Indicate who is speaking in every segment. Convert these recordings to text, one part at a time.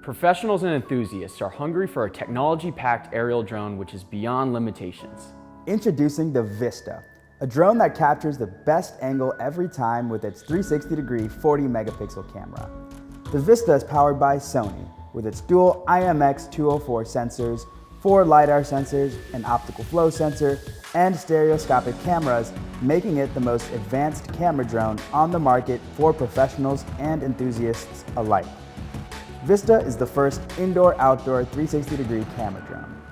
Speaker 1: Professionals and enthusiasts are hungry for a technology-packed aerial drone which is beyond limitations.
Speaker 2: Introducing the VISTA, a drone that captures the best angle every time with its 360-degree 40-megapixel camera. The VISTA is powered by Sony with its dual IMX204 sensors, 4 LiDAR sensors, an optical flow sensor, and stereoscopic cameras, making it the most advanced camera drone on the market for professionals and enthusiasts alike. VISTA is the first indoor-outdoor 360-degree camera drone.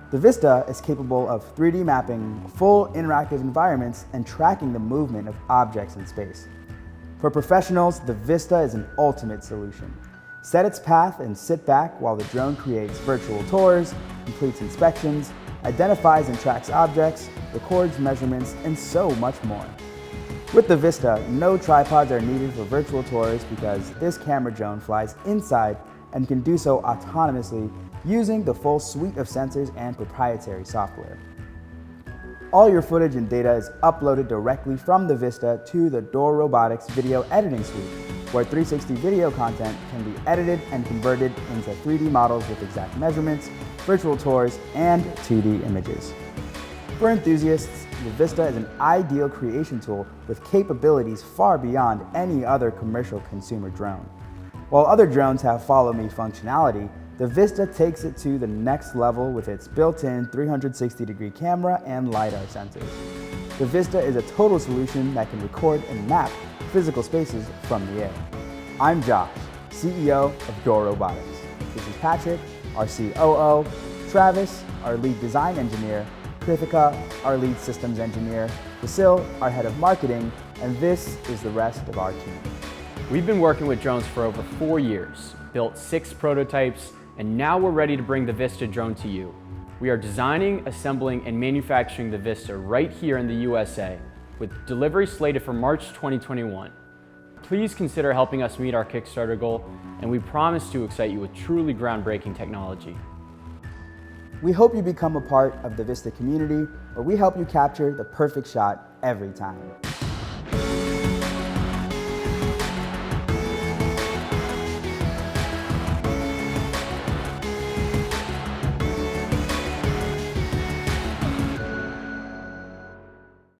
Speaker 2: The VISTA is capable of 3D mapping full interactive environments and tracking the movement of objects in space. For professionals, the VISTA is an ultimate solution. Set its path and sit back while the drone creates virtual tours, completes inspections, identifies and tracks objects, records measurements, and so much more. With the VISTA, no tripods are needed for virtual tours because this camera drone flies inside and can do so autonomously using the full suite of sensors and proprietary software. All your footage and data is uploaded directly from the VISTA to the Door Robotics video editing suite, where 360 video content can be edited and converted into 3D models with exact measurements, virtual tours, and 2D images. For enthusiasts, the VISTA is an ideal creation tool with capabilities far beyond any other commercial consumer drone. While other drones have follow me functionality, the VISTA takes it to the next level with its built-in 360-degree camera and LiDAR sensors. The VISTA is a total solution that can record and map physical spaces from the air. I'm Josh, CEO of Door Robotics. This is Patrick, our COO, Travis, our lead design engineer, Krithika, our lead systems engineer, Vasil, our head of marketing, and this is the rest of our team.
Speaker 1: We've been working with drones for over 4 years, built 6 prototypes, and now we're ready to bring the VISTA drone to you. We are designing, assembling, and manufacturing the VISTA right here in the USA, with delivery slated for March 2021. Please consider helping us meet our Kickstarter goal, and we promise to excite you with truly groundbreaking technology.
Speaker 2: We hope you become a part of the VISTA community, where we help you capture the perfect shot every time.